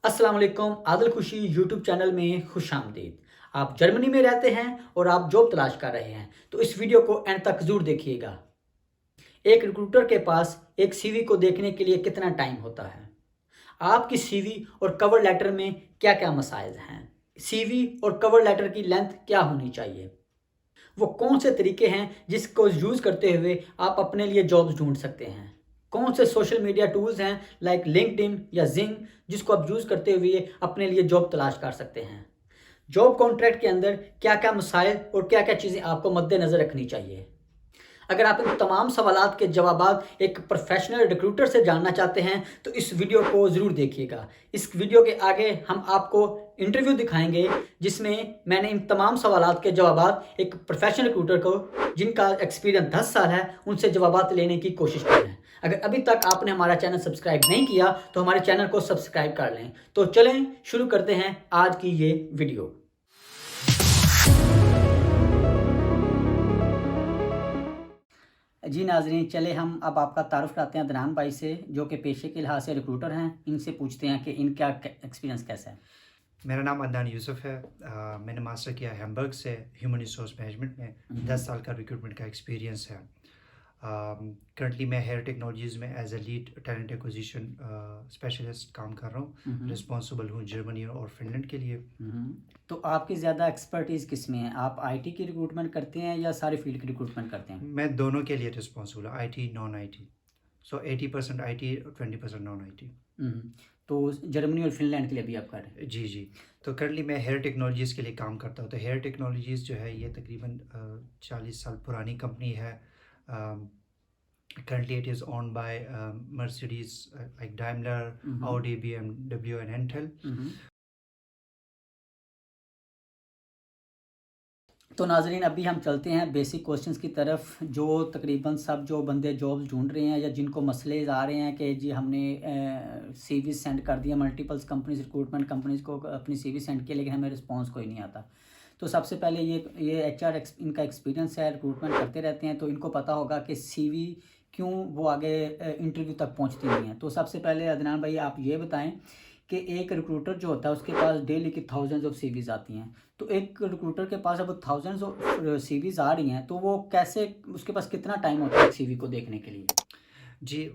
अस्सलाम वालेकुम। आदिल खुशी यूट्यूब चैनल में खुशामदीद। आप जर्मनी में रहते हैं और आप जॉब तलाश कर रहे हैं तो इस वीडियो को एंड तक ज़रूर देखिएगा। एक रिक्रूटर के पास एक सीवी को देखने के लिए कितना टाइम होता है? आपकी सीवी और कवर लेटर में क्या क्या मसाइल हैं? सीवी और कवर लेटर की लेंथ क्या होनी चाहिए? वो कौन से तरीके हैं जिसको यूज़ करते हुए आप अपने लिए जॉब्स ढूंढ सकते हैं? कौन से सोशल मीडिया टूल्स हैं लाइक लिंक्डइन या जिंग जिसको आप यूज़ करते हुए अपने लिए जॉब तलाश कर सकते हैं? जॉब कॉन्ट्रैक्ट के अंदर क्या क्या मसाइल और क्या क्या चीज़ें आपको मद्देनज़र रखनी चाहिए? अगर आप इन तमाम सवालात के जवाबात एक प्रोफेशनल रिक्रूटर से जानना चाहते हैं तो इस वीडियो को ज़रूर देखिएगा। इस वीडियो के आगे हम आपको इंटरव्यू दिखाएंगे जिसमें मैंने इन तमाम सवालात के जवाबात एक प्रोफेशनल रिक्रूटर को जिनका एक्सपीरियंस 10 साल है उनसे जवाबात लेने की कोशिश की है। अगर अभी तक आपने हमारा चैनल सब्सक्राइब नहीं किया तो हमारे चैनल को सब्सक्राइब कर लें। तो चलें शुरू करते हैं आज की ये वीडियो। जी नाज़रीन, चले हम अब आपका तारुफ़ कराते हैं अदनान भाई से जो कि पेशे के लिहाज से रिक्रूटर हैं। इनसे पूछते हैं कि इनका एक्सपीरियंस कैसा है। मेरा नाम अदनान यूसुफ है। मैंने मास्टर किया हैम्बर्ग से ह्यूमन रिसोर्स मैनेजमेंट में। 10 साल का रिक्रूटमेंट का एक्सपीरियंस है। करंटली मैं हेयर टेक्नोलॉजीज़ में as a lead talent acquisition specialist काम कर रहा हूँ। रिस्पॉन्सिबल हूँ जर्मनी और फिनलैंड के लिए। तो आपकी ज़्यादा एक्सपर्टीज़ किस में है? आप आईटी की रिक्रूटमेंट करते हैं या सारी फील्ड की रिक्रूटमेंट करते हैं? मैं दोनों के लिए रिस्पॉन्सिबल हूँ, IT non IT। So 80% IT और 20% नॉन IT। तो जर्मनी और फिनलैंड के लिए भी आप कर रहे हैं? जी जी। तो करंटली मैं हेयर टेक्नोलॉजीज़ के लिए काम करता हूँ। तो हेयर टेक्नोलॉजीज़ जो है ये तकरीबन 40 साल पुरानी कंपनी है। Currently, it is owned by Mercedes, like Daimler, Audi, BMW, and Intel. तो नाज़रीन अभी हम चलते हैं बेसिक क्वेश्चंस की तरफ जो तकरीबन सब जो बंदे जॉब्स ढूंढ रहे हैं या जिनको मसले आ रहे हैं कि जी हमने सीवी सेंड कर दिया मल्टीपल्स कंपनीज रिक्रूटमेंट कंपनीज को अपनी सीवी सेंड किया लेकिन हमें रिस्पांस कोई नहीं आता। तो सबसे पहले ये HR इनका एक्सपीरियंस है, रिक्रूटमेंट करते रहते हैं तो इनको पता होगा कि सीवी क्यों वो आगे इंटरव्यू तक पहुंचती नहीं है। तो सबसे पहले अदनान भाई आप ये बताएं कि एक रिक्रूटर जो होता है उसके पास डेली की थाउजेंड्स ऑफ सीवीज आती हैं। तो एक रिक्रूटर के पास अब थाउजेंड्स ऑफ सीवीज आ रही हैं तो वो कैसे, उसके पास कितना टाइम होता है सीवी को देखने के लिए? जी,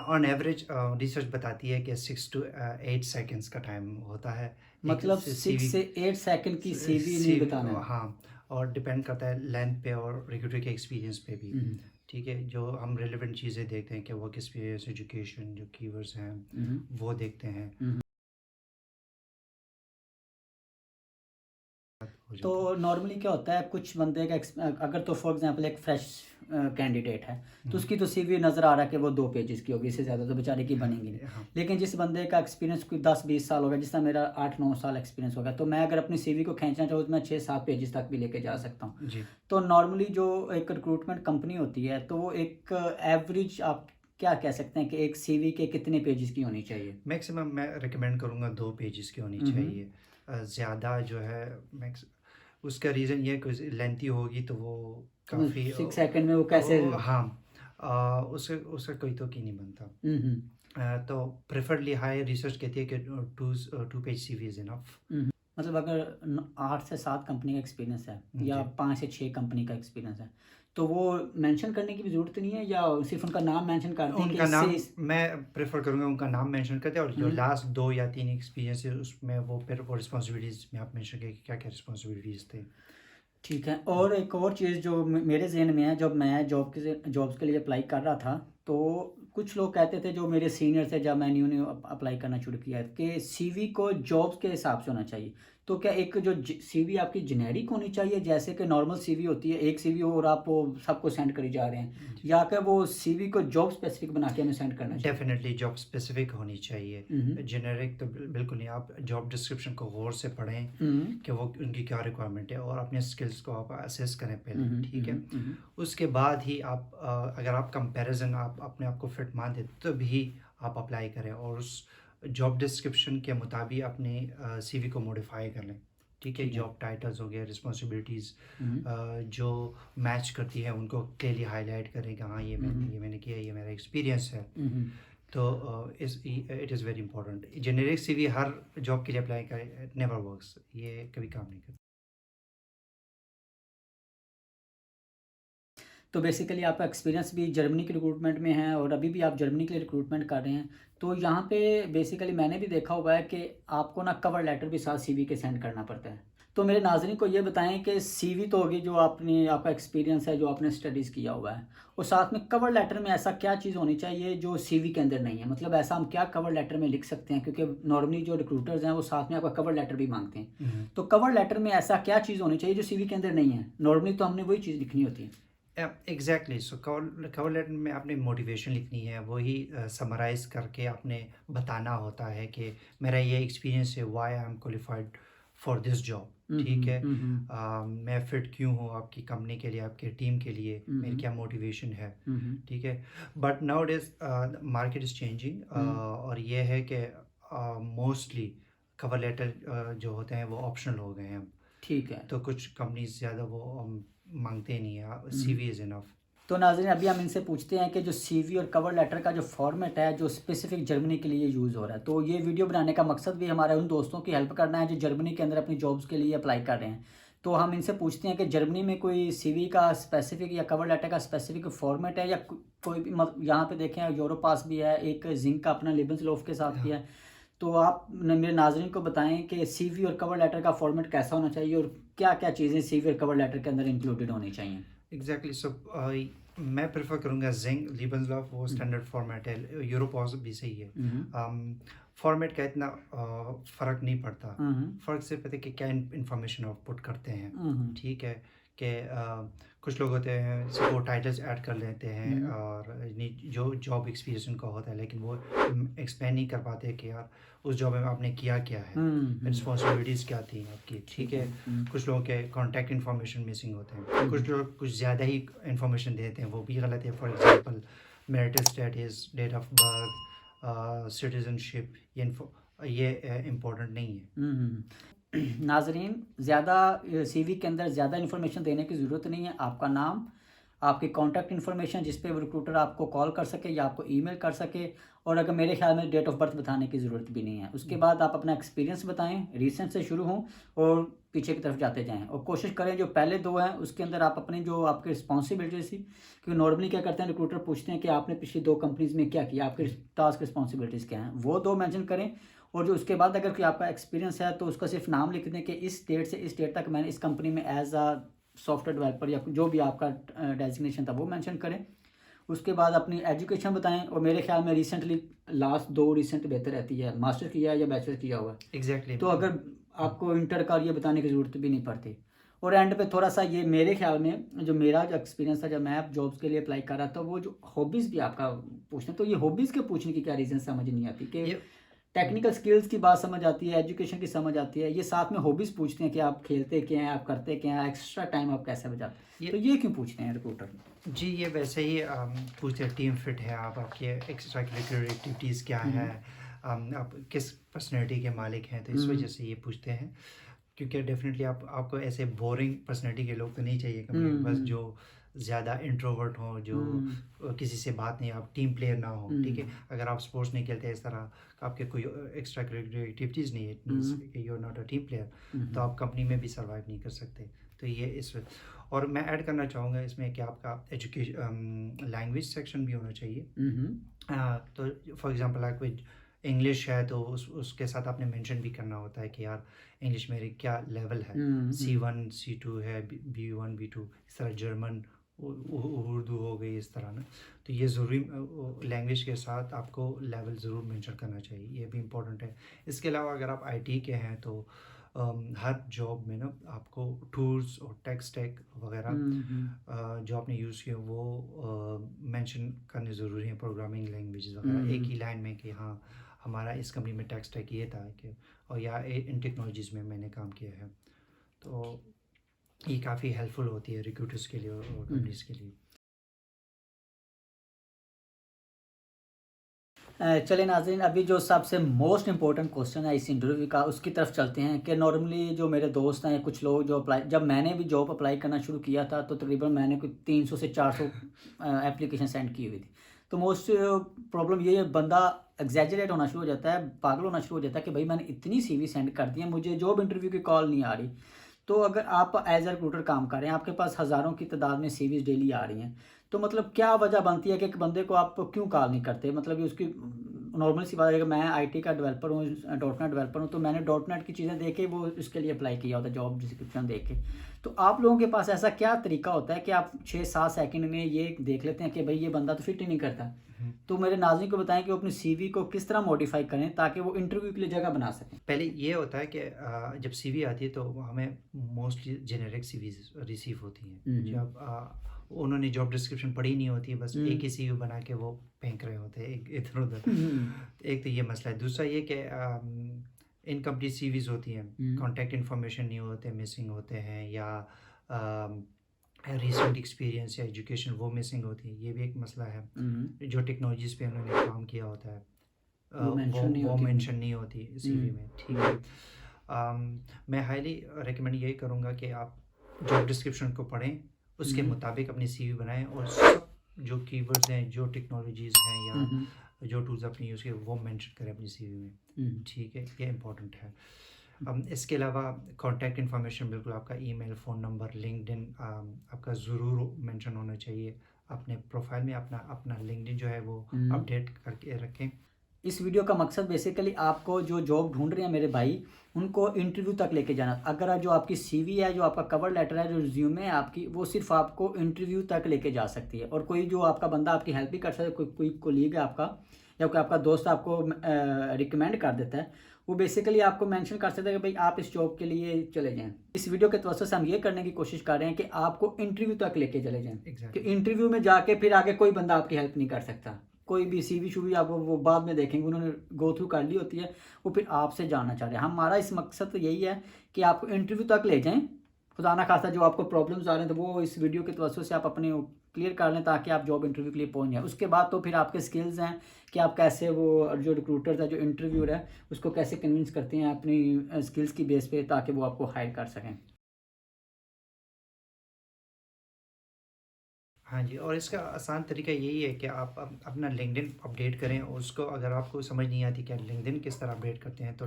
ऑन एवरेज रिसर्च बताती है कि 6 to 8 सेकेंड्स का टाइम होता है। मतलब 6 से 8 सेकंड की सीवी नहीं बताना है? हाँ, और डिपेंड करता है लेंथ पे और रिक्रूटर के एक्सपीरियंस पे भी। ठीक है, जो हम रिलेवेंट चीज़ें देखते हैं कि वर्क एक्सपीरियंस, एजुकेशन, जो कीवर्ड्स हैं वो देखते हैं। हो तो जाता है। नॉर्मली क्या होता है कुछ बंदे का अगर तो फॉर एग्जांपल एक फ्रेश कैंडिडेट है तो उसकी तो सीवी नज़र आ रहा है कि वो 2 पेजेस की होगी, इससे ज़्यादा तो बेचारे की बनेगी नहीं। हाँ लेकिन जिस बंदे का एक्सपीरियंस कोई 10-20 साल होगा, जिस तरह मेरा 8-9 साल एक्सपीरियंस होगा, तो मैं अगर अपनी सीवी को खींचना चाहूँ तो मैं 6-7 पेजेस तक भी लेके जा सकता हूँ। जी। तो नॉर्मली जो एक रिक्रूटमेंट कंपनी होती है तो वो एक एवरेज आप क्या कह सकते हैं कि एक सीवी के कितने पेजेस की होनी चाहिए? मैक्सिमम मैं रिकमेंड करूँगा 2 पेजेस की होनी चाहिए। ज़्यादा जो है मैक्स उसका रीज़न ये है कि लेंथी होगी तो वो तो काफ़ी 6 सेकंड में वो कैसे? हाँ, उससे उसका कोई तो की नहीं बनता। हम्म। तो प्रेफरली हाई रिसर्च कहती है कि 2 पेज CV इज़ इनफ। मतलब अगर 8 से 7 कंपनी का एक्सपीरियंस है या जी। 5 से 6 कंपनी का एक्सपीरियंस है तो वो मेंशन करने की भी ज़रूरत नहीं है या सिर्फ उनका नाम मेंशन कर दें कि उनका इससे नाम मैं प्रेफर करूँगा, उनका नाम मेंशन करते हैं और जो लास्ट 2 या 3 एक्सपीरियंस है उसमें वो फिर वो रिस्पॉन्सिबिलिटीज़ में आप मेंशन करें कि क्या क्या रिस्पॉन्सिबिलिटीज़ थे। ठीक है। और एक और चीज़ जो मेरे जहन में है, जब मैं जॉब्स के लिए अप्लाई कर रहा था तो कुछ लोग कहते थे जो मेरे सीनियर थे जब मैंने न्यू अप्लाई करना शुरू किया कि सीवी को जॉब्स के हिसाब से होना चाहिए। तो क्या एक जो सीवी आपकी जेनेरिक होनी चाहिए जैसे कि नॉर्मल सीवी होती है एक सीवी और आप वो सबको सेंड करी जा रहे हैं, या कि वो सीवी को जॉब स्पेसिफिक बना के हमें सेंड करना चाहिए? डेफिनेटली जॉब स्पेसिफिक होनी चाहिए। जेनेरिक तो बिल्कुल नहीं। आप जॉब डिस्क्रिप्शन को गौर से पढ़ें कि वो उनकी क्या रिक्वायरमेंट है और अपने स्किल्स को आप असेस करें पहले। ठीक है, उसके बाद ही आप अगर आप कंपैरिजन आप अपने आप को फिट मान दें तो भी आप अप्लाई करें और उस जॉब डिस्क्रिप्शन के मुताबिक अपने CV को मॉडिफाई कर लें। ठीक है, जॉब टाइटल्स हो गए, रिस्पॉन्सिबिलिटीज़ जो मैच करती है उनको क्लियरली हाईलाइट करें कि हाँ ये मैंने किया, ये मेरा एक्सपीरियंस है। तो it is very important. Generic CV her job के लिए अप्लाई करें, नेवर वर्क्स, ये कभी काम नहीं करता। तो बेसिकली आपका एक्सपीरियंस भी जर्मनी के रिक्रूटमेंट में है और अभी भी आप जर्मनी के लिए रिक्रूटमेंट कर रहे हैं। तो यहाँ पे बेसिकली मैंने भी देखा हुआ है कि आपको ना कवर लेटर भी साथ सीवी के सेंड करना पड़ता है। तो मेरे नाज़रीन को ये बताएं कि सीवी तो होगी जो आपने आपका एक्सपीरियंस है, जो आपने स्टडीज़ किया हुआ है, और साथ में कवर लेटर में ऐसा क्या चीज़ होनी चाहिए जो सीवी के अंदर नहीं है। मतलब ऐसा हम क्या कवर लेटर में लिख सकते हैं, क्योंकि नॉर्मली जो रिक्रूटर्स हैं वो साथ में आपका कवर लेटर भी मांगते हैं। तो कवर लेटर में ऐसा क्या चीज़ होनी चाहिए जो सीवी के अंदर नहीं है? नॉर्मली तो हमने वही चीज़ लिखनी होती है। एग्जैक्टली। सो कवर लेटर में आपने मोटिवेशन लिखनी है, वही समराइज करके आपने बताना होता है कि मेरा ये एक्सपीरियंस है, why I am qualified for this job, ठीक है। मैं फिट क्यों हूँ आपकी कंपनी के लिए, आपके टीम के लिए, मेरी क्या मोटिवेशन है, ठीक है। But now days market is changing, और ये है कि मोस्टली कवर लेटर जो होते हैं वो ऑप्शनल हो गए हैं। ठीक है। तो कुछ कंपनीज ज़्यादा वो मांगते नहीं है, सीवी इज़ इनफ। तो नाज़रीन अभी हम इनसे पूछते हैं कि जो सीवी और कवर लेटर का जो फॉर्मेट है जो स्पेसिफिक जर्मनी के लिए यूज़ हो रहा है। तो ये वीडियो बनाने का मकसद भी हमारे उन दोस्तों की हेल्प करना है जो जर्मनी के अंदर अपनी जॉब्स के लिए अप्लाई कर रहे हैं। तो हम इनसे पूछते हैं कि जर्मनी में कोई सीवी का स्पेसिफिक या कवर लेटर का स्पेसिफिक फॉर्मेट है, या कोई भी यहाँ पे देखें यूरोपास भी है, एक जिंक का अपना लेबंसलोफ के साथ भी है। तो आप मेरे नाज़रीन को बताएं कि सीवी और कवर लेटर का फॉर्मेट कैसा होना चाहिए और क्या क्या चीज़ें सीवी और कवर लेटर के अंदर इंक्लूडेड होनी चाहिए। एग्जैक्टली। सो मैं प्रेफर करूँगा जिंक लिबंसलॉफ, वो स्टैंडर्ड फॉर्मेट है, यूरोपॉस भी सही है। फॉर्मेट का इतना फ़र्क नहीं पड़ता, फ़र्क सिर्फ पता है कि क्या इंफॉर्मेशन आप पुट करते हैं, ठीक है। कि कुछ लोग होते हैं वो टाइटल्स ऐड कर लेते हैं और जो जॉब एक्सपीरियंस उनका होता है, लेकिन वो एक्सप्लेन नहीं कर पाते कि यार उस जॉब में आपने किया क्या है, रिस्पॉन्सिबिलिटीज़ क्या थी आपकी, ठीक है। कुछ लोगों के कॉन्टैक्ट इन्फॉर्मेशन मिसिंग होते हैं, कुछ लोग कुछ ज़्यादा ही इन्फॉर्मेशन देते हैं, वो भी गलत है। For example marital status, date of birth, citizenship, ये इम्पोर्टेंट नहीं है। नाजरीन ज़्यादा सीवी के अंदर ज़्यादा इन्फॉर्मेशन देने की ज़रूरत नहीं है। आपका नाम, आपकी कॉन्टैक्ट इन्फॉर्मेशन जिस पे रिक्रूटर आपको कॉल कर सके या आपको ईमेल कर सके, और अगर मेरे ख्याल में डेट ऑफ बर्थ बताने की ज़रूरत भी नहीं है। उसके बाद आप अपना एक्सपीरियंस बताएं, रीसेंट से शुरू हों और पीछे की तरफ जाते जाएं, और कोशिश करें जो पहले दो हैं उसके अंदर आप अपनी जो आपकी रिस्पॉन्सिबिलिटीज थी, क्योंकि नॉर्मली क्या करते हैं रिक्रूटर पूछते हैं कि आपने पिछली 2 कंपनीज़ में क्या किया, आपके टास्क रिस्पॉन्सिबिलिटीज़ क्या हैं, वो 2 मेंशन करें। और जो उसके बाद अगर कोई आपका एक्सपीरियंस है तो उसका सिर्फ नाम लिख दें कि इस डेट से इस डेट तक मैंने इस कंपनी में एज अ सॉफ्टवेयर डेवलपर या जो भी आपका डेजिग्नेशन था वो मेंशन करें। उसके बाद अपनी एजुकेशन बताएं, और मेरे ख्याल में रिसेंटली लास्ट 2 रिसेंट बेहतर रहती है, मास्टर किया है या बैचलर किया हुआ है। एग्जैक्टली। तो अगर आपको इंटर का ये बताने की ज़रूरत भी नहीं पड़ती। और एंड पे थोड़ा सा ये मेरे ख्याल में जो मेरा जो एक्सपीरियंस था जब मैं जॉब्स के लिए अप्लाई कर रहा था, वो जो हॉबीज़ भी आपका पूछते, तो ये हॉबीज़ के पूछने की क्या रीज़न समझ नहीं आती कि टेक्निकल स्किल्स की बात समझ आती है, एजुकेशन की समझ आती है, ये साथ में हॉबीज़ पूछते हैं कि आप खेलते क्या हैं, आप करते क्या हैं, एक्स्ट्रा टाइम आप कैसे बचाते हैं। तो ये क्यों पूछते हैं रिक्रूटर? जी, ये वैसे ही पूछते हैं टीम फिट है आप, आपके एक्स्ट्रा करिकुलर एक्टिविटीज़ क्या है, आप किस पर्सनैलिटी के मालिक हैं, तो इस वजह से ये पूछते हैं। क्योंकि डेफिनेटली आपको ऐसे बोरिंग पर्सनैलिटी के लोग तो नहीं चाहिए कंपनी में, बस जो ज़्यादा इंट्रोवर्ट हो, जो किसी से बात नहीं, आप टीम प्लेयर ना हो, ठीक है। अगर आप स्पोर्ट्स नहीं खेलते इस तरह, आपके कोई एक्स्ट्रा करिकुलर एक्टिविटीज़ नहीं है, इट मीन्स कि you are not a team player, तो आप कंपनी में भी सर्वाइव नहीं कर सकते। तो ये इस और मैं ऐड करना चाहूँगा इसमें कि आपका एजुकेशन लैंग्वेज सेक्शन भी होना चाहिए। तो फॉर एग्जांपल अगर कोई इंग्लिश है तो उसके साथ आपने मेंशन भी करना होता है कि यार इंग्लिश मेरी क्या लेवल है, C1 C2 है, B1 B2, इस तरह जर्मन, उर्दू हो गई, इस तरह ना। तो ये ज़रूरी लैंग्वेज के साथ आपको लेवल ज़रूर मेंशन करना चाहिए, ये भी इम्पोर्टेंट है। इसके अलावा अगर आप IT के हैं तो हर जॉब में ना आपको टूल्स और टेक स्टैक वगैरह जो आपने यूज़ किया वो मेंशन करने ज़रूरी है, प्रोग्रामिंग लैंग्वेजेस वगैरह एक ही लाइन में कि हाँ हमारा इस कंपनी में टेक स्टैक ये था कि, और या इन टेक्नोलॉजीज़ में मैंने काम किया है। तो ये काफ़ी हेल्पफुल होती है रिक्रूटर्स के लिए और कंपनीज़ के लिए। चले नाज़रीन, अभी जो सबसे मोस्ट इम्पोर्टेंट क्वेश्चन है इस इंटरव्यू का, उसकी तरफ चलते हैं कि नॉर्मली जो मेरे दोस्त हैं, कुछ लोग जो जब मैंने भी जॉब अप्लाई करना शुरू किया था तो तकरीबन मैंने कोई 300 से 400 एप्लीकेशन सेंड की हुई थी। तो मोस्ट प्रॉब्लम ये है, बंदा एग्जैजरेट होना शुरू हो जाता है, पागल होना शुरू हो जाता है कि भाई मैंने इतनी सीवी सेंड कर दी है, मुझे जॉब इंटरव्यू की कॉल नहीं आ रही। तो अगर आप एज अ रिक्रूटर काम कर रहे हैं, आपके पास हज़ारों की तादाद में सीवीज डेली आ रही हैं, तो मतलब क्या वजह बनती है कि एक बंदे को आप क्यों कॉल नहीं करते? मतलब ये उसकी नॉर्मल सी बात है कि मैं आईटी का डेवलपर हूँ, डॉट नेट डेवलपर हूँ, तो मैंने डॉट नेट की चीज़ें देख के वो उसके लिए अप्लाई किया होता है, जॉब डिस्क्रिप्शन देख के। तो आप लोगों के पास ऐसा क्या तरीका होता है कि आप 6-7 सेकंड में ये देख लेते हैं कि भाई ये बंदा तो फिट ही नहीं करता? तो मेरे नाज़रीन को बताएं कि वो अपनी सीवी को किस तरह मॉडिफाई करें ताकि वो इंटरव्यू के लिए जगह बना सकें। पहले ये होता है कि जब सीवी आती है तो हमें मोस्टली जेनेरिक सीवीज रिसीव होती हैं। जब उन्होंने जॉब डिस्क्रिप्शन पढ़ी नहीं होती है, बस एक ही सीवी बना के वो फेंक रहे होते हैं इधर उधर। एक तो ये मसला है। दूसरा ये कि इनकम्प्लीट सीवीज होती हैं, कॉन्टैक्ट इन्फॉर्मेशन नहीं होते, मिसिंग होते हैं, या रिसेंट एक्सपीरियंस या एजुकेशन वो मिसिंग होती है। ये भी एक मसला है। जो टेक्नोलॉजीज़ पे उन्होंने काम किया होता है वो मेंशन नहीं होती सीवी में। ठीक है। मैं हाईली रिकमेंड यही करूँगा कि आप जॉब डिस्क्रिप्शन को पढ़ें, उसके मुताबिक अपनी सीवी बनाएं, और सब जो कीवर्ड्स हैं, जो टेक्नोलॉजीज़ हैं या जो टूल्स आपने यूज़ किए वो मेंशन करें अपनी सीवी में। ठीक है, ये इम्पोर्टेंट है। इसके अलावा कॉन्टैक्ट इन्फॉर्मेशन बिल्कुल आपका ईमेल, फ़ोन नंबर, लिंक्डइन आपका ज़रूर मेंशन होना चाहिए। अपने प्रोफाइल में अपना लिंक्डइन जो है वो अपडेट करके रखें। इस वीडियो का मकसद बेसिकली आपको जो जॉब ढूंढ रहे हैं मेरे भाई, उनको इंटरव्यू तक लेके जाना। अगर जो आपकी सीवी है, जो आपका कवर लेटर है, जो रिज्यूमे है आपकी, वो सिर्फ आपको इंटरव्यू तक लेके जा सकती है। और कोई जो आपका बंदा आपकी हेल्प भी कर सकता है, कोई कोलीग है आपका या कोई आपका दोस्त आपको रिकमेंड कर देता है, वो बेसिकली आपको मेंशन कर सकता है कि भाई आप इस जॉब के लिए चले जाएं। इस वीडियो के तवज्जो से हम ये करने की कोशिश कर रहे हैं कि आपको इंटरव्यू तक लेके चले जाएं। कि इंटरव्यू में जाके फिर आगे कोई बंदा आपकी हेल्प नहीं कर सकता। कोई भी सीवी शूवी आप वो बाद में देखेंगे, उन्होंने गो थ्रू कर ली होती है, वो फिर आपसे जानना चाह रहे हैं। हमारा इस मकसद तो यही है कि आपको इंटरव्यू तक ले जाएं। खुदा ना खास्ता जो आपको प्रॉब्लम्स आ रहे हैं तो वो इस वीडियो के तवज्जो से आप अपने क्लियर कर लें ताकि आप जॉब इंटरव्यू के लिए पहुंच जाएं। उसके बाद तो फिर आपके स्किल्स हैं कि आप कैसे वो जो रिक्रूटर है, जो इंटरव्यूअर है, उसको कैसे कन्विंस करते हैं अपनी स्किल्स की बेस पे ताकि वो आपको हायर कर सकें। हाँ जी, और इसका आसान तरीका यही है कि आप अपना लिंक्डइन अपडेट करें। उसको अगर आपको समझ नहीं आती कि लिंक्डइन किस तरह अपडेट करते हैं, तो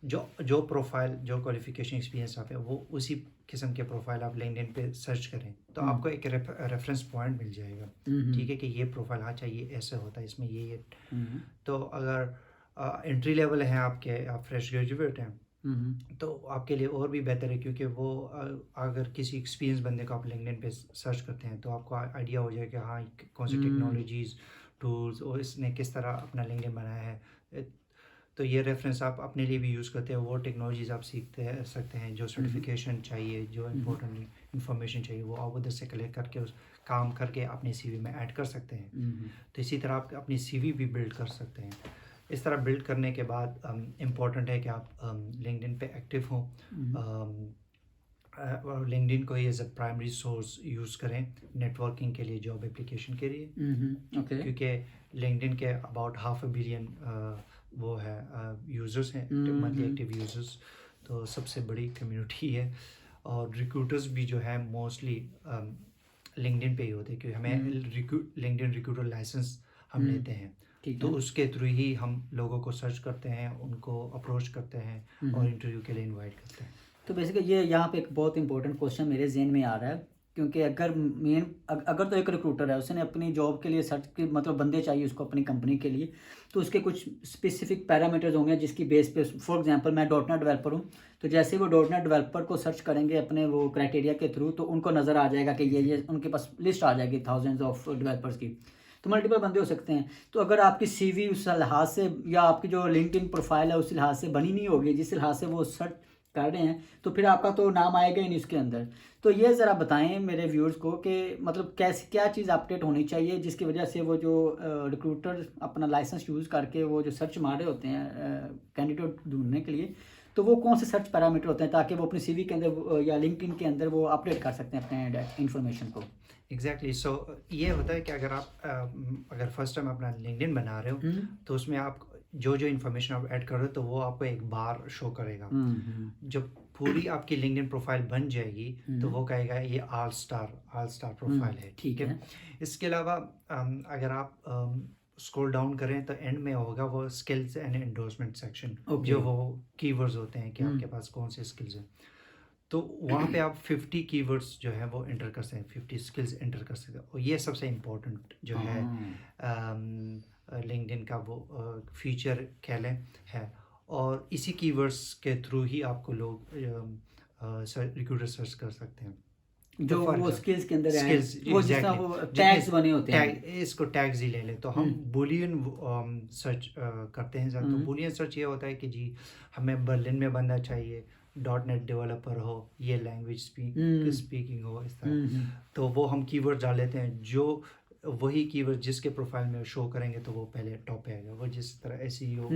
जो प्रोफाइल, जो क्वालिफिकेशन, एक्सपीरियंस आप है, वो उसी किस्म के प्रोफाइल आप लिंक्डइन पे सर्च करें तो आपको एक रेफरेंस पॉइंट मिल जाएगा। ठीक है, कि ये प्रोफाइल हाँ चाहिए, ऐसे होता है, इसमें ये तो अगर एंट्री लेवल है आपके, आप फ्रेश ग्रेजुएट हैं, तो आपके लिए और भी बेहतर है, क्योंकि वो अगर किसी एक्सपीरियंस बंदे को आप लिंक्डइन पे सर्च करते हैं तो आपको आइडिया हो जाएगा कि हाँ कौन सी टेक्नोलॉजीज़, टूल्स और इसने किस तरह अपना लिंक्डइन बनाया है। तो ये रेफरेंस आप अपने लिए भी यूज़ करते हैं, वो टेक्नोलॉजीज़ आप सीखते सकते हैं, जो सर्टिफिकेशन चाहिए, जो इम्पोर्टेंट इन्फॉर्मेशन चाहिए, वो आप उधर से कलेक्ट करके उस काम करके अपनी सीवी में ऐड कर सकते हैं। तो इसी तरह आप अपनी सीवी भी बिल्ड कर सकते हैं। इस तरह बिल्ड करने के बाद इम्पॉर्टेंट है कि आप लिंक्डइन पे एक्टिव हों, और लिंक्डइन को as a primary source use करें नेटवर्किंग के लिए, जॉब एप्लीकेशन के लिए। क्योंकि लिंक्डइन के अबाउट 500 मिलियन वो है यूज़र्स हैं, मंथली एक्टिव यूज़र्स, तो सबसे बड़ी कम्युनिटी है। और रिक्रूटर्स भी जो है मोस्टली लिंक्डइन पे ही होते हैं, क्योंकि हमें लिंक्डइन रिक्रूटर लाइसेंस हम लेते हैं, तो उसके थ्रू ही हम लोगों को सर्च करते हैं, उनको अप्रोच करते हैं और इंटरव्यू के लिए इनवाइट करते हैं। तो बेसिकली ये यहाँ पे एक बहुत इंपॉर्टेंट क्वेश्चन मेरे जहन में आ रहा है, क्योंकि अगर तो एक रिक्रूटर है, उसने अपनी जॉब के लिए सर्च की मतलब बंदे चाहिए उसको अपनी कंपनी के लिए, तो उसके कुछ स्पेसिफिक पैरामीटर्स होंगे जिसकी बेस पे, फॉर एग्जांपल मैं डॉट नेट डेवलपर हूँ, तो जैसे वो डॉट नेट डेवलपर को सर्च करेंगे अपने वो क्राइटेरिया के थ्रू, तो उनको नज़र आ जाएगा कि ये उनके पास लिस्ट आ जाएगी थाउजेंड्स ऑफ डेवलपर्स की, तो मल्टीपल बंदे हो सकते हैं। तो अगर आपकी सीवी उस लिहाज से या आपकी जो लिंक्डइन प्रोफाइल है उस लिहाज से बनी नहीं होगी जिस लिहाज से वो सर्च कर रहे हैं, तो फिर आपका तो नाम आएगा ही नहीं उसके अंदर। तो ये ज़रा बताएं मेरे व्यूअर्स को कि मतलब कैसे क्या चीज़ अपडेट होनी चाहिए जिसकी वजह से वो जो रिक्रूटर अपना लाइसेंस यूज़ करके वो जो सर्च मार रहे होते हैं कैंडिडेट ढूंढने के लिए, तो वो कौन से सर्च पैरामीटर होते हैं ताकि वो अपनी सीवी के अंदर या लिंक्डइन के अंदर वो अपडेट कर सकते हैं अपने इन्फॉर्मेशन को। एग्जैक्टली सो ये होता है कि अगर आप अगर फर्स्ट टाइम अपना लिंक्डइन बना रहे हो तो उसमें आप जो इन्फॉर्मेशन आप ऐड कर रहे हो तो वो आपको एक बार शो करेगा। जब पूरी आपकी लिंक्डइन प्रोफाइल बन जाएगी तो वो कहेगा ये ऑल स्टार प्रोफाइल है, ठीक है। इसके अलावा अगर आप स्क्रॉल डाउन करें तो एंड में होगा वो स्किल्स एंड एंडोर्समेंट सेक्शन, जो वो कीवर्ड्स होते हैं कि आपके पास कौन से स्किल्स हैं। तो वहाँ पे आप 50 कीवर्ड्स जो है वो एंटर कर सकते हैं, 50 स्किल्स एंटर कर सकते हैं। और ये सबसे इम्पोर्टेंट जो है लिंक्डइन का वो फीचर कह लें है। और इसी कीवर्ड्स के थ्रू ही आपको लोग रिक्रूटर सर्च कर सकते हैं। जो वो स्किल्स के अंदर स्किल्स वो जिसका वो टैग्स बने होते हैं, इसको टैग्स ही ले ले। तो हम बुलियन सर्च करते हैं ज़्यादा। तो बुलियन सर्च ये होता है कि जी हमें बर्लिन में बंदा चाहिए, .NET डेवलपर हो, ये लैंग्वेज स्पीकिंग हो, इस तरह। तो वो हम कीवर्ड डाल लेते हैं, जो वही कीवर्ड जिसके प्रोफाइल में शो करेंगे तो वो पहले टॉप पे आएगा। वो जिस तरह SEO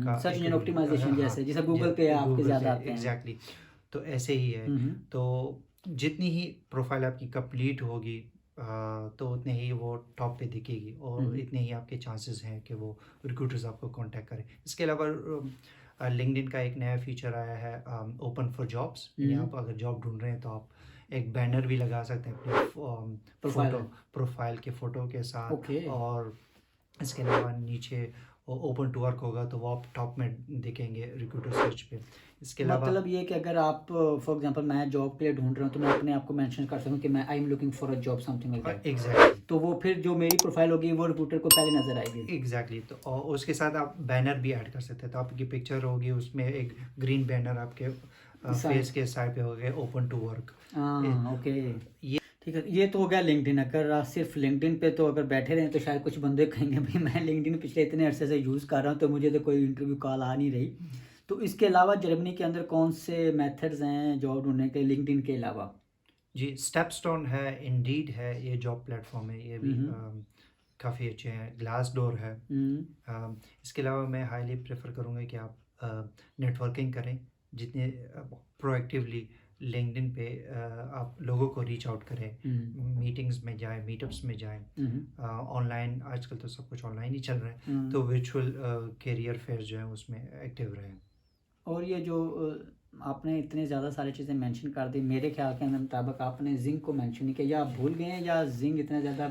का सर्च इंजन ऑप्टिमाइजेशन जैसे गूगल पे आपके ज़्यादा आते हैं। एग्जैक्टली, तो ऐसे ही है। तो जितनी ही प्रोफाइल आपकी कंप्लीट होगी तो उतने ही वो टॉप पे दिखेगी और इतने ही आपके चांसेस हैं कि वो रिक्रूटर्स आपको कांटेक्ट करें। इसके अलावा लिंक्डइन का एक नया फीचर आया है ओपन फॉर जॉब्स। यानी आप अगर जॉब ढूंढ रहे हैं तो आप एक बैनर भी लगा सकते हैं अपने प्रोफाइल के फ़ोटो के साथ। और इसके अलावा नीचे ओपन टू वर्क होगा तो वो आप टॉप में दिखेंगे रिक्रूटर सर्च पे। इसके अलावा मतलब ये कि अगर आप फॉर एग्जांपल मैं जॉब के लिए ढूंढ रहा हूँ तो मैं अपने आप को मेंशन कर सकूँ कि मैं I am looking for a job something like that. Exactly. तो वो फिर जो मेरी प्रोफाइल होगी वो रिक्रूटर को पहले नजर आएगी। एग्जैक्टली। तो और उसके साथ आप बैनर भी ऐड कर सकते हैं। तो आपकी पिक्चर होगी, उसमें एक ग्रीन बैनर आपके फेस के साइड पे होगा ओपन टू वर्क। ओके, ये ठीक है। ये तो हो गया लिंक्डइन। अगर आप सिर्फ लिंक्डइन पे तो अगर बैठे रहें तो शायद कुछ बंदे कहेंगे भाई मैं लिंक्डइन पिछले इतने अरसे से यूज़ कर रहा हूँ तो मुझे तो कोई इंटरव्यू कॉल आ नहीं रही। तो इसके अलावा जर्मनी के अंदर कौन से मेथड्स हैं जॉब ढूंढने के लिंक्डइन के अलावा? जी, स्टेपस्टोन है, इंडीड है, ये जॉब प्लेटफॉर्म है, ये भी काफ़ी अच्छे हैं। ग्लासडोर है। इसके अलावा मैं हाईली प्रेफर करूँगा कि आप नेटवर्किंग करें, जितने प्रोएक्टिवली लिंक्डइन पे आप लोगों को रीच आउट करें, मीटिंग्स में जाएं, मीटअप्स में जाएं, ऑनलाइन आजकल तो सब कुछ ऑनलाइन ही चल रहा है। तो वर्चुअल कैरियर फेयर जो है उसमें एक्टिव रहें। और ये जो आपने इतने ज़्यादा सारी चीज़ें मेंशन कर दी, मेरे ख्याल के मुताबिक आपने जिंक को मेंशन नहीं किया, या आप भूल गए हैं या जिंक इतना ज़्यादा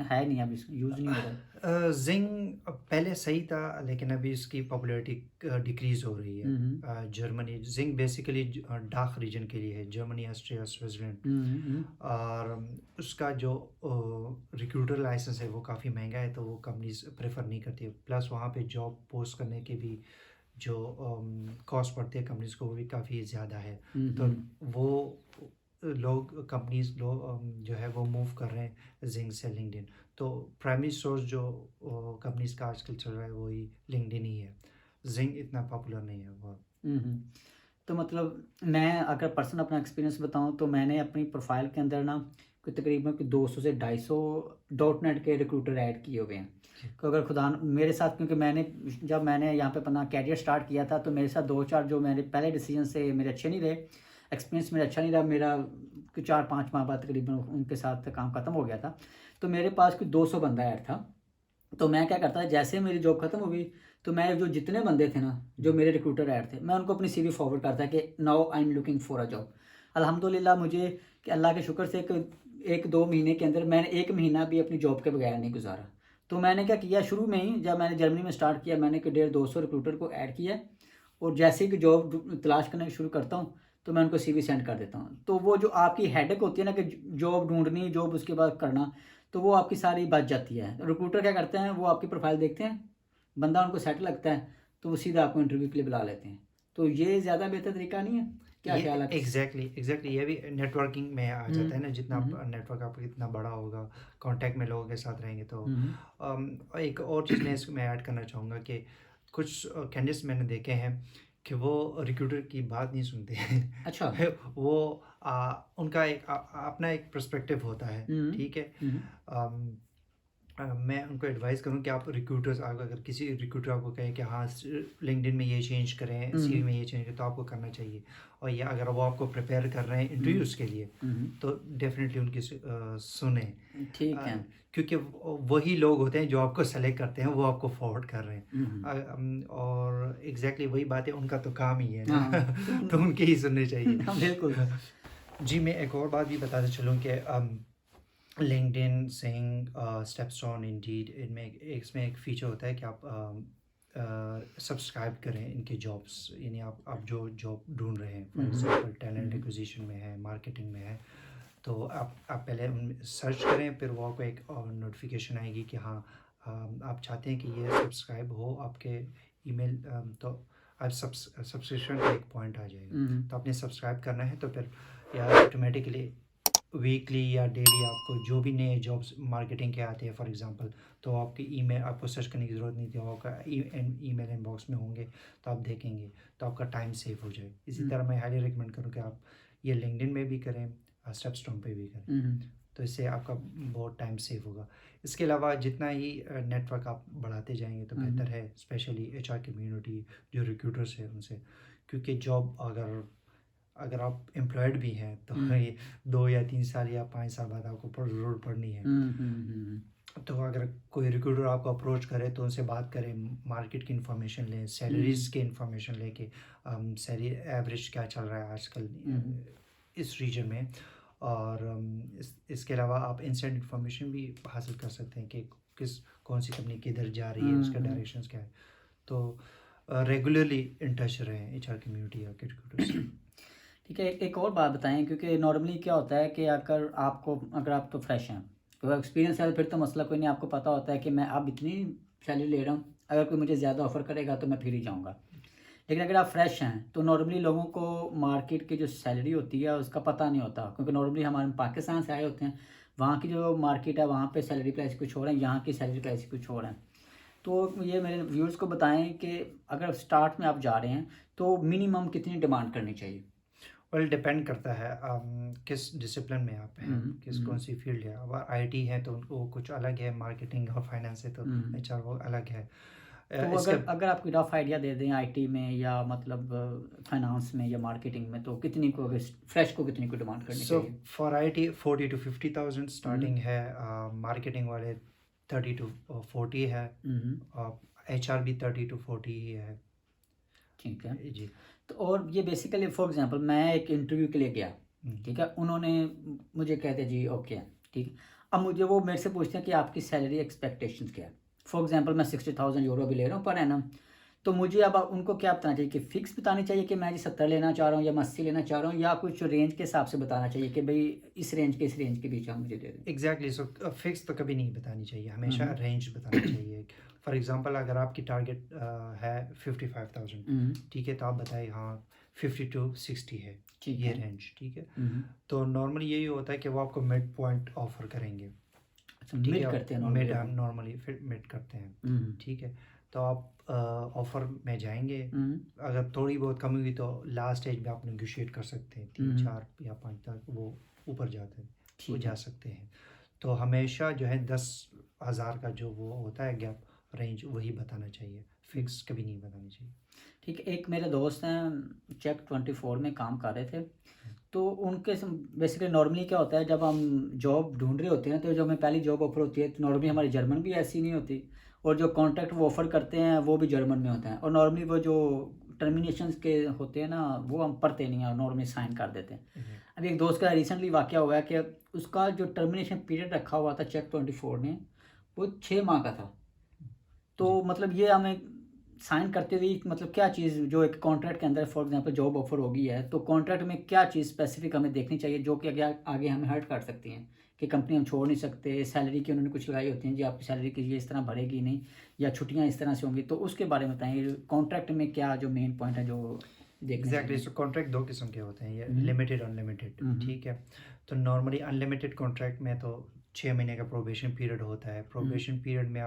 है नहीं, अब यूज़ नहीं हो रहा। जिंक पहले सही था लेकिन अभी इसकी पॉपुलैरिटी डिक्रीज़ हो रही है। Germany zinc basically dark region के लिए है, जर्मनी, ऑस्ट्रिया, स्विट्ज़रलैंड। और उसका जो रिक्रूटर लाइसेंस है वो काफ़ी महंगा है, तो वो कंपनीज प्रेफर नहीं करती है। प्लस वहाँ पे जॉब पोस्ट करने के भी जो कॉस्ट पड़ती है कंपनीज को वो भी काफ़ी ज़्यादा है। तो वो कंपनीज जो है वो मूव कर रहे हैं जिंक से लिंक्डइन। तो प्राइमरी सोर्स जो कंपनीज का आजकल चल रहा है वही लिंक्डइन ही है। जिंक इतना पॉपुलर नहीं है वो। तो मतलब मैं अगर पर्सनल अपना एक्सपीरियंस बताऊं तो मैंने अपनी प्रोफाइल के अंदर ना तकरीबन 200 से 250 .NET के रिक्रूटर ऐड किए हुए हैं। तो अगर खुदा मेरे साथ, क्योंकि जब मैंने यहाँ पे अपना कैरियर स्टार्ट किया था तो मेरे साथ 2-4 जो मेरे पहले डिसीजन से मेरे अच्छे नहीं रहे, एक्सपीरियंस मेरा अच्छा नहीं रहा, मेरा 4-5 माह बाद तकरीबन उनके साथ काम ख़त्म हो गया था। तो मेरे पास कुछ 200 बंदा ऐड था। तो मैं क्या करता था, जैसे मेरी जॉब ख़त्म हुई तो मैं जो जितने बंदे थे ना जो मेरे रिक्रूटर ऐड थे, मैं उनको अपनी CV फॉरवर्ड करता कि now I am looking for a job. अल्हम्दुलिल्लाह मुझे कि अल्लाह के शुक्र से 1-2 महीने के अंदर मैंने 1 महीना भी अपनी जॉब के बगैर नहीं गुजारा। तो मैंने क्या किया, शुरू में ही जब मैंने जर्मनी में स्टार्ट किया मैंने 150-200 रिक्रूटर को ऐड किया, और जैसे ही जॉब तलाश करना शुरू करता हूँ तो मैं उनको CV सेंड कर देता हूँ। तो वो जो आपकी हेडेक होती है ना कि जॉब ढूंढनी, जॉब उसके बाद करना, तो वो आपकी सारी बच जाती है। रिक्रूटर क्या करते हैं, वो आपकी प्रोफाइल देखते हैं, बंदा उनको सेट लगता है तो वो सीधा आपको इंटरव्यू के लिए बुला लेते हैं। तो ये ज़्यादा बेहतर तरीका नहीं है? क्या ख्याल है? एग्जैक्टली ये भी नेटवर्किंग में आ जाता है ना। जितना नेटवर्क आपका इतना बड़ा होगा, कांटेक्ट में लोगों के साथ रहेंगे। तो एक और चीज़ मैं इसमें ऐड करना चाहूँगा कि कुछ कैंडिडेट्स मैंने देखे हैं कि वो रिक्रूटर की बात नहीं सुनते हैं। अच्छा। वो उनका एक अपना एक पर्सपेक्टिव होता है, ठीक है। मैं उनको एडवाइस करूँ कि आप रिक्रूटर्स, अगर किसी रिक्रूटर आपको कहे कि हाँ लिंक्डइन में ये चेंज करें, सीवी में ये चेंज करें, तो आपको करना चाहिए। और या अगर वो आपको प्रिपेयर कर रहे हैं इंटरव्यूज़ के लिए, तो डेफिनेटली उनकी सुने। ठीक है। क्योंकि वही लोग होते हैं जो आपको सेलेक्ट करते हैं, वो आपको फॉरवर्ड कर रहे हैं। और एग्जैक्टली वही बात है, उनका तो काम ही है ना। हाँ। तो उनके ही सुनने चाहिए। हाँ, बिल्कुल। जी, मैं एक और बात भी बताते चलूँ कि लिंक्डइन, सिंग, स्टेपस्टोन, इंडीड, इसमें एक फीचर होता है कि आप सब्सक्राइब करें इनके जॉब्स, यानी आप जो जॉब ढूंढ रहे हैं, फॉर एग्जांपल टैलेंट एक्विजिशन में है, मार्केटिंग में है, तो आप पहले उन सर्च करें, फिर वो आपको एक नोटिफिकेशन आएगी कि हाँ आप चाहते हैं कि ये सब्सक्राइब हो आपके ईमेल, तो आप सब्सक्रिप्शन का एक पॉइंट आ जाएगा, तो आपने सब्सक्राइब करना है, तो फिर या ऑटोमेटिकली वीकली या डेली आपको जो भी नए जॉब्स मार्केटिंग के आते हैं फॉर एग्जांपल, तो आपकी ईमेल, आपको सर्च करने की ज़रूरत नहीं थी, आपका ईमेल इनबॉक्स में होंगे, तो आप देखेंगे, तो आपका टाइम सेव हो जाए। इसी तरह मैं हाईली रिकमेंड करूँ कि आप ये लिंक्डइन में भी करें, स्टेपस्टोन पे भी करें, तो इससे आपका बहुत टाइम सेव होगा। इसके अलावा जितना ही नेटवर्क आप बढ़ाते जाएंगे तो बेहतर है, स्पेशली एचआर कम्युनिटी जो रिक्रूटर्स है उनसे, क्योंकि जॉब अगर आप एम्प्लॉयड भी हैं तो ये 2 या 3 साल या 5 साल बाद आपको ज़रूरत पड़नी है। तो अगर कोई रिक्रूटर आपको अप्रोच करे तो उनसे बात करें, मार्केट की इन्फॉर्मेशन लें, सैलरीज़ की इन्फॉर्मेशन लें कि सैलरी एवरेज क्या चल रहा है आजकल इस रीजन में। और इसके अलावा आप इंसाइड इन्फॉर्मेशन भी हासिल कर सकते हैं कि कौन सी कंपनी किधर जा रही है, उसका डायरेक्शंस क्या है। तो रेगुलरली इन टच रहें एचआर कम्युनिटी या रिक्रूटर्स से। ठीक है, एक और बात बताएं, क्योंकि नॉर्मली क्या होता है कि अगर आप तो फ्रेश हैं, तो एक्सपीरियंस है, फिर तो मसला कोई नहीं, आपको पता होता है कि मैं अब इतनी सैलरी ले रहा हूँ, अगर कोई मुझे ज़्यादा ऑफर करेगा तो मैं फिर ही जाऊँगा। लेकिन अगर आप फ्रेश हैं तो नॉर्मली लोगों को मार्केट की जो सैलरी होती है उसका पता नहीं होता, क्योंकि नॉर्मली हमारे पाकिस्तान से आए होते हैं, वहाँ की जो मार्केट है वहाँ पे सैलरी प्राइस कुछ और है, यहाँ की सैलरी प्राइस कुछ और है। तो ये मेरे व्यूअर्स को बताएं कि अगर स्टार्ट में आप जा रहे हैं तो मिनिमम कितनी डिमांड करनी चाहिए? वेल डिपेंड करता है किस डिसिप्लिन में आप हैं, किस कौन सी फील्ड है। अब आईटी है तो वो कुछ अलग है, मार्केटिंग और फाइनेंस है तो एचआर वो अलग है। तो इसका अगर आप कोई रफ आइडिया दे दें आईटी में या मतलब फाइनेंस में या मार्केटिंग में, तो कितनी को, फ्रेश को कितनी को डिमांड करनी चाहिए? फॉर आईटी 40 to 50,000 स्टार्टिंग है, मार्केटिंग वाले 30 to 40 है, एचआर भी 30 to 40 ही है। ठीक है जी। तो और ये बेसिकली फॉर एग्जांपल मैं एक इंटरव्यू के लिए गया, ठीक है, उन्होंने मुझे कहते जी ओके ठीक है, अब मुझे वो मेरे से पूछते हैं कि आपकी सैलरी एक्सपेक्टेशंस क्या है। फॉर एग्जांपल मैं 60,000 यूरो भी ले रहा हूँ पर एनम, तो मुझे अब उनको क्या बताना चाहिए कि फिक्स बतानी चाहिए कि मैं जी 70 लेना चाह रहा हूँ या मैं 80 लेना चाह रहा हूँ, या कुछ रेंज के हिसाब से बताना चाहिए कि भाई इस रेंज के बीच आप मुझे दे दें? एग्जैक्टली, सो फिक्स तो कभी नहीं बतानी चाहिए, हमेशा रेंज बताना चाहिए। फॉर एग्जांपल अगर आपकी टारगेट है 55,000, ठीक है, तो आप बताइए हाँ 50 to 60 है, ये रेंज, ठीक है। तो नॉर्मली यही होता है कि वो आपको मिड पॉइंट ऑफर करेंगे, मिड करते हैं मिड, नॉर्मली फिर मिड करते हैं, ठीक है। तो आप ऑफर में जाएंगे, अगर थोड़ी बहुत कमी हुई तो लास्ट स्टेज में आप नेगोशिएट कर सकते हैं, 3, 4 या 5 तक वो ऊपर जाते हैं, वो जा सकते हैं। तो हमेशा जो है 10,000 का जो वो होता है गैप रेंज, वही बताना चाहिए, फिक्स कभी नहीं बताना चाहिए। ठीक है, एक मेरे दोस्त हैं चेक 24 में काम कर रहे थे, तो उनके बेसिकली नॉर्मली क्या होता है जब हम जॉब ढूंढ रहे होते हैं तो जो हमें पहली जॉब ऑफर होती है तो नॉर्मली हमारी जर्मन भी ऐसी नहीं होती, और जो कॉन्ट्रैक्ट वो ऑफ़र करते हैं वो भी जर्मन में होता है, और नॉर्मली वो जो टर्मिनेशंस के होते हैं ना वो हम पढ़ते नहीं हैं, नॉर्मली साइन कर देते हैं। अभी एक दोस्त का रिसेंटली वाकया हुआ है कि उसका जो टर्मिनेशन पीरियड रखा हुआ था चेक 24 ने, वो 6 माह का था। तो मतलब ये हमें साइन करते हुए मतलब क्या चीज़ जो एक कॉन्ट्रैक्ट के अंदर फॉर एग्जांपल जॉब ऑफर होगी है, तो कॉन्ट्रैक्ट में क्या चीज़ स्पेसिफिक हमें देखनी चाहिए जो कि आगे हमें हर्ट कर सकती हैं कि कंपनी हम छोड़ नहीं सकते, सैलरी की उन्होंने कुछ लगाई होती हैं जी आपकी सैलरी की ये इस तरह बढ़ेगी नहीं, या छुट्टियां इस तरह से होंगी, तो उसके बारे में बताएं कॉन्ट्रैक्ट में क्या जो मेन पॉइंट है जो एग्जैक्टली। सो कॉन्ट्रैक्ट 2 किस्म के होते हैं, ये लिमिटेड अनलिमिटेड, ठीक है। तो नॉर्मली अनलिमिटेड कॉन्ट्रैक्ट में तो 6 महीने का प्रोबेशन पीरियड होता है। प्रोबेशन पीरियड में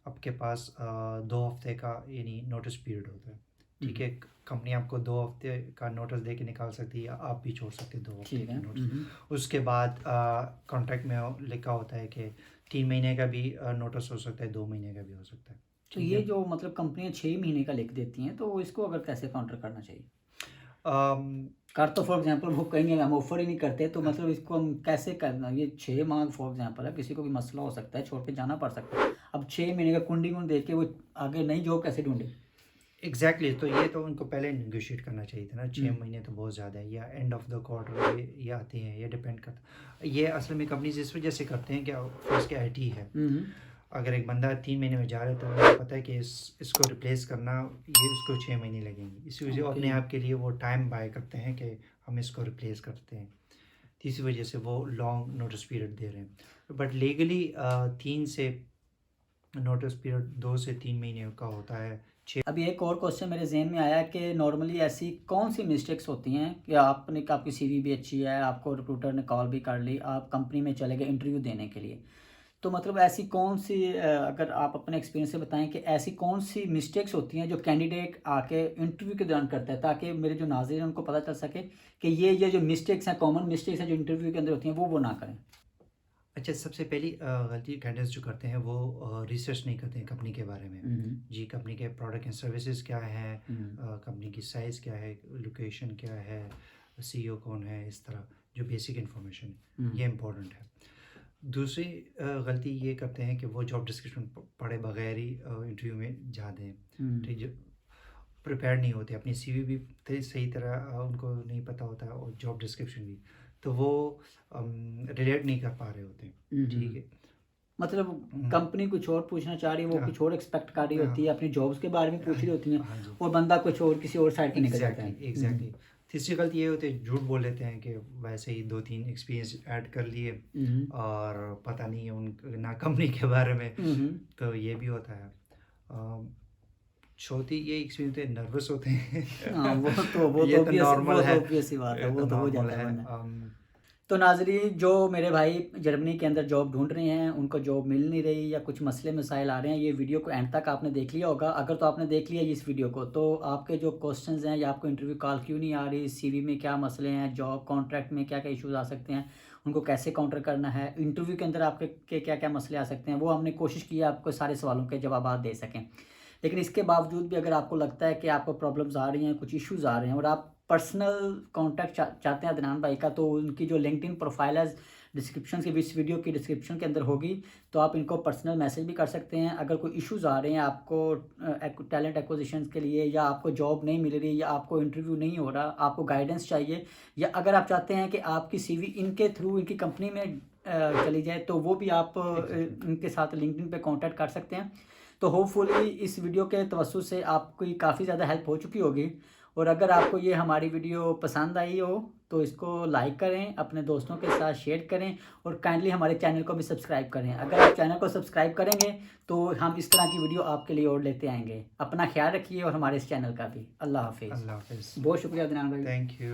आपके पास 2 हफ्ते का यानी नोटिस पीरियड होता है, ठीक है। कंपनी आपको 2 हफ्ते का नोटिस दे के निकाल सकती है, या आप भी छोड़ सकते हैं 2 हफ्ते ठीक का है। नोटिस। उसके बाद कॉन्ट्रैक्ट में लिखा होता है कि 3 महीने का भी नोटिस हो सकता है, 2 महीने का भी हो सकता है। तो ठीक ये है। जो मतलब कंपनियां 6 महीने का लिख देती हैं, तो इसको अगर कैसे काउंटर करना चाहिए? अम, कर तो फॉर एग्जांपल वो कहेंगे हम ऑफर ही नहीं करते, तो मतलब इसको हम कैसे करना? ये 6 माह फॉर एग्जांपल है, किसी को भी मसला हो सकता है, छोड़ के जाना पड़ सकता है। अब 6 महीने का कुंडी में देख के वो आगे नई जॉब कैसे ढूंढे? एग्जैक्टली, तो ये तो उनको पहले निगोशिएट करना चाहिए था ना। 6 हम्म। महीने तो बहुत ज़्यादा है, या एंड ऑफ द क्वार्टर ये आते हैं, ये डिपेंड करता। ये असल में कंपनीज इस वजह से करते हैं कि फर्स्ट के IT है। हम्म। अगर एक बंदा 3 महीने में जा रहा है तो उनको पता है कि इसको रिप्लेस करना, ये उसको 6 महीने लगेंगे। इसी वजह से ओके। अपने आप के लिए वो टाइम बाय करते हैं कि हम इसको रिप्लेस करते हैं। तो इसी वजह से वो लॉन्ग नोटिस पीरियड दे रहे हैं। बट लीगली 3 से नोटिस पीरियड 2 से 3 महीने का होता है। अभी एक और क्वेश्चन मेरे जहन में आया कि नॉर्मली ऐसी कौन सी मिस्टेक्स होती हैं कि आपकी सीवी भी अच्छी है, आपको रिक्रूटर ने कॉल भी कर ली, आप कंपनी में चले गए इंटरव्यू देने के लिए, तो मतलब ऐसी कौन सी अगर आप अपने एक्सपीरियंस से बताएं कि ऐसी कौन सी मिस्टेक्स होती हैं जो कैंडिडेट आके इंटरव्यू के दौरान करता है, ताकि मेरे जो नाज़रीन हैं उनको पता चल सके कि ये जो मिस्टेक्स हैं, कॉमन मिस्टेक्स हैं जो इंटरव्यू के अंदर होती हैं, वो ना करें। अच्छा, सबसे पहली गलती कैंडिडेट्स जो करते हैं वो रिसर्च नहीं करते हैं कंपनी के बारे में। जी, कंपनी के प्रोडक्ट एंड सर्विसेज क्या हैं, कंपनी की साइज़ क्या है, लोकेशन क्या है, CEO कौन है, इस तरह जो बेसिक इन्फॉर्मेशन ये इम्पोर्टेंट है। दूसरी गलती ये करते हैं कि वो जॉब डिस्क्रिप्शन पढ़े बगैर ही इंटरव्यू में जा दें। ठीक, जो प्रिपेयर नहीं होते, अपनी CV भी सही तरह उनको नहीं पता होता है, और जॉब डिस्क्रिप्शन भी, तो वो रिलेट नहीं कर पा रहे होते हैं। ठीक है। मतलब कंपनी कुछ और पूछना चाह रही है, वो हाँ। कुछ और एक्सपेक्ट कर रही हाँ। होती है, अपनी जॉब्स के बारे में पूछ रही होती हैं, हाँ जी। और बंदा कुछ और किसी और साइड पे निकल जाता है। एग्जैक्टली। तीसरी गलती ये होती है, झूठ बोल लेते हैं कि वैसे ही 2-3 एक्सपीरियंस ऐड कर लिए, और पता नहीं है उन ना कंपनी के बारे में, तो ये भी होता है। चौथी ये एक्सपीरियंस होते हैं, नर्वस होते हैं। हाँ, वो ये तो तो नॉर्मल है, obvious सी बात है, ये वो तो तो हो नॉर्मल जाता है है। वरना। तो नाजरीन, जो मेरे भाई जर्मनी के अंदर जॉब ढूंढ रहे हैं, उनको जॉब मिल नहीं रही या कुछ मसले मसाइल आ रहे हैं, ये वीडियो को एंड तक आपने देख लिया होगा। अगर तो आपने देख लिया इस वीडियो को, तो आपके जो क्वेश्चंस हैं या आपको इंटरव्यू कॉल क्यों नहीं आ रही, सीवी में क्या मसले हैं, जॉब कॉन्ट्रैक्ट में क्या क्या इश्यूज आ सकते हैं, उनको कैसे काउंटर करना है, इंटरव्यू के अंदर आपके क्या क्या मसले आ सकते हैं, वो हमने कोशिश की है आपको सारे सवालों के जवाब दे सकें। लेकिन इसके बावजूद भी अगर आपको लगता है कि आपको प्रॉब्लम्स आ रही हैं, कुछ इश्यूज़ आ रहे हैं, और आप पर्सनल कांटेक्ट चाहते हैं अदनान भाई का, तो उनकी जो लिंक्डइन प्रोफाइल है डिस्क्रिप्शन के, इस वीडियो की डिस्क्रिप्शन के अंदर होगी, तो आप इनको पर्सनल मैसेज भी कर सकते हैं। अगर कोई इश्यूज़ आ रहे हैं आपको टैलेंट एक्विजिशन के लिए, या आपको जॉब नहीं मिल रही, या आपको इंटरव्यू नहीं हो रहा, आपको गाइडेंस चाहिए, या अगर आप चाहते हैं कि आपकी CV इनके थ्रू इनकी कंपनी में चली जाए, तो वो भी आप इनके साथ लिंक्डइन पे कांटेक्ट कर सकते हैं। तो होपफुली इस वीडियो के तवज्जुह से आपकी काफ़ी ज़्यादा हेल्प हो चुकी होगी, और अगर आपको ये हमारी वीडियो पसंद आई हो तो इसको लाइक करें, अपने दोस्तों के साथ शेयर करें, और काइंडली हमारे चैनल को भी सब्सक्राइब करें। अगर आप चैनल को सब्सक्राइब करेंगे तो हम इस तरह की वीडियो आपके लिए और लेते आएंगे। अपना ख्याल रखिए, और हमारे इस चैनल का भी। अल्लाह हाफिज़। अल्लाह हाफिज़। बहुत शुक्रिया अदनान भाई। Thank you.